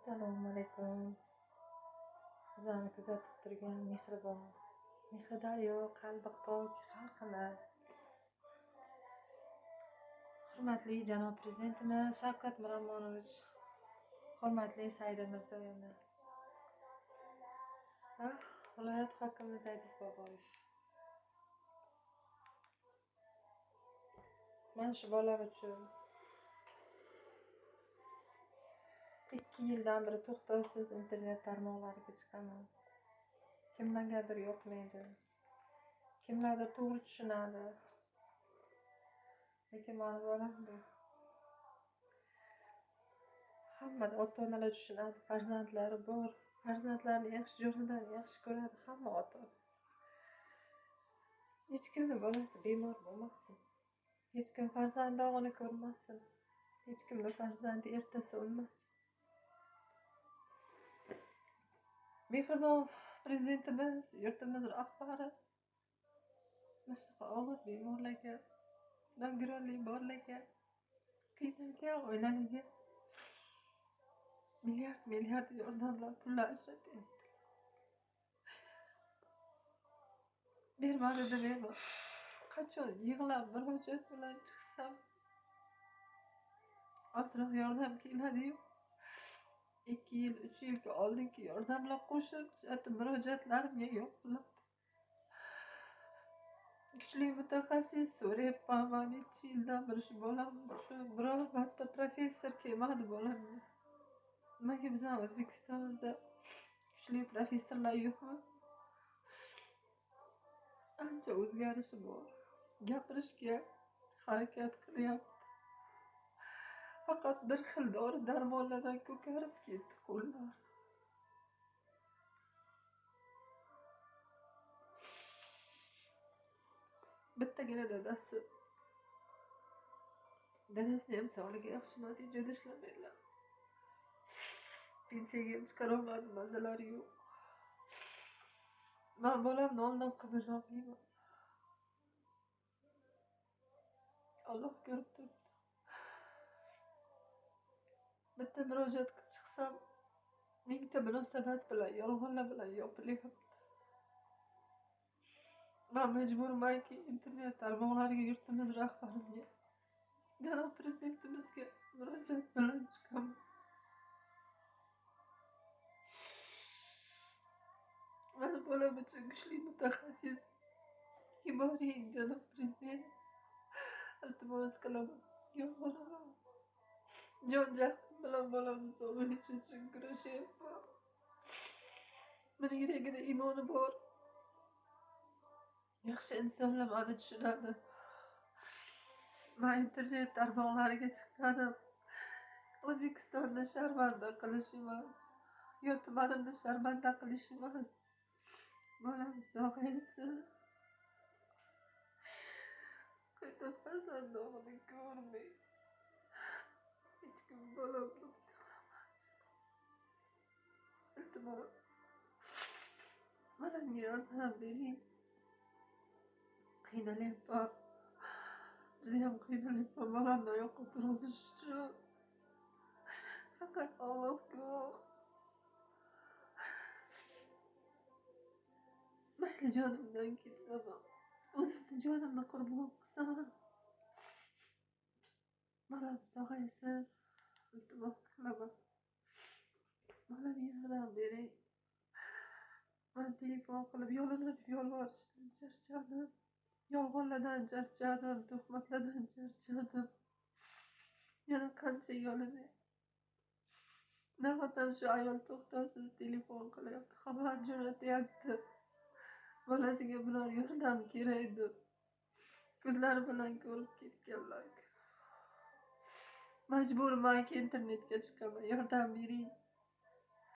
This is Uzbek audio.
Assalomu alaykum. Bizlarni kuzatib turgan mehribon, daryo, qalbi pok xalqimiz. Hurmatli janob prezidentimiz Shavkat Miromonovich, hurmatli Saida Mirziyoyevna va viloyat hokimimiz Aydis Boboyev. Men shu bolam uchun 2 yildan beri to'xtovsiz internet tarmoqlariga chiqaman. Kimlargadir yoqmaydi, kimlardir to'g'ri tushunadi. Lekin mani bolam bu. Hammada ota-onalar tushunadi, farzandlari bor, farzandlarini yaxshi jo'radan yaxshi ko'radi hamma ota. Hech kimni bolasi bemor bo'lmasin. Hech kim farzandi og'ini ko'rmasin. Hech kimni farzandi ertasi o'lmasin. Mehribon prezidentimiz, yurtimiz rahbari mana og'ir bemorlarga, nogironlik borlarga, qiynalgan oilalarga milliard yordamlar, pullar ajratyapti. Bermadi demayman. Qachon yig'lab murojaat bilan chiqsam ozroq yordam keladi-yu, 2 yil, 3 yilga oldingi yordamlar qo'shib murojaatlarimga yo'q bo'ladi. Kuchli mutaxassis so'rayapman, necha yildan beri shu bolamni, shu biror marta professor kelmadi bolamga. Nimaga bizning O'zbekistonimizda kuchli professorlar yo'qmi? Ancha o'zgarishi bor. Gapirishga harakat qilyapti. Faqat bir xil dori-darmonlardan ko'karib ketdi qo'llar. Bittagina dadasi ham sog'ligi yaxshi emas, ijod ishlamaydilar. Pensiyaga ham chiqarolmadi, mazalari yo'q. Men bolamni oldin qidirolmayman. Alloh ko'rib turibdi. Bitta murojaat qilib chiqsam, mingta munosabat bilan, yolg'onlar bilan yopilyapti. Men majburmanki internet tarmoqlariga, yurtimiz rahbariga, janob prezidentimizga murojaat bilan chiqaman. Mana bolam uchun kuchli mutaxassis yuboring, janob prezident. Iltimos qilaman, yolg'onaman. Jon-jahdim bilan bolamni sog'ayishi uchun kurashyapman. Meni yuragida imoni bor. Yaxshi insonlar meni tushunadi. Men internet tarmoqlariga chiqqanim O'zbekistonni sharmanda qilish emas, yo tumanimni sharmanda qilish emas. Bolam sog'aysin. Qayta farzand o'g'lini ko'rmay. Hech kim bolamni qilmasin. Iltimos, menga yordam bering. Qiynalyapman. Judayam qiynalyapman bolamni oyoqqa turg'izish uchun. Faqat Alloh guvoh. Mayli jonimdan ketsam, o'zimni jonimni qurbon qilsam. Bolam sog'aysin. Iltimos qilaman. Bolamga yordam bering. Men telefon qilib yolvorishdan charchadim. Yolg'onlardan charchadim, tuhmatlardan charchadim. Yana qancha yo'lini. Navbatam shu ayol to'xtovsiz telefon qilyapti, xabar jo'natyapti. Bolasiga biror yordam kerak deb. Ko'zlari bilan ko'rib ketganlar. Majburmanki internetga chiqaman. Yordam bering.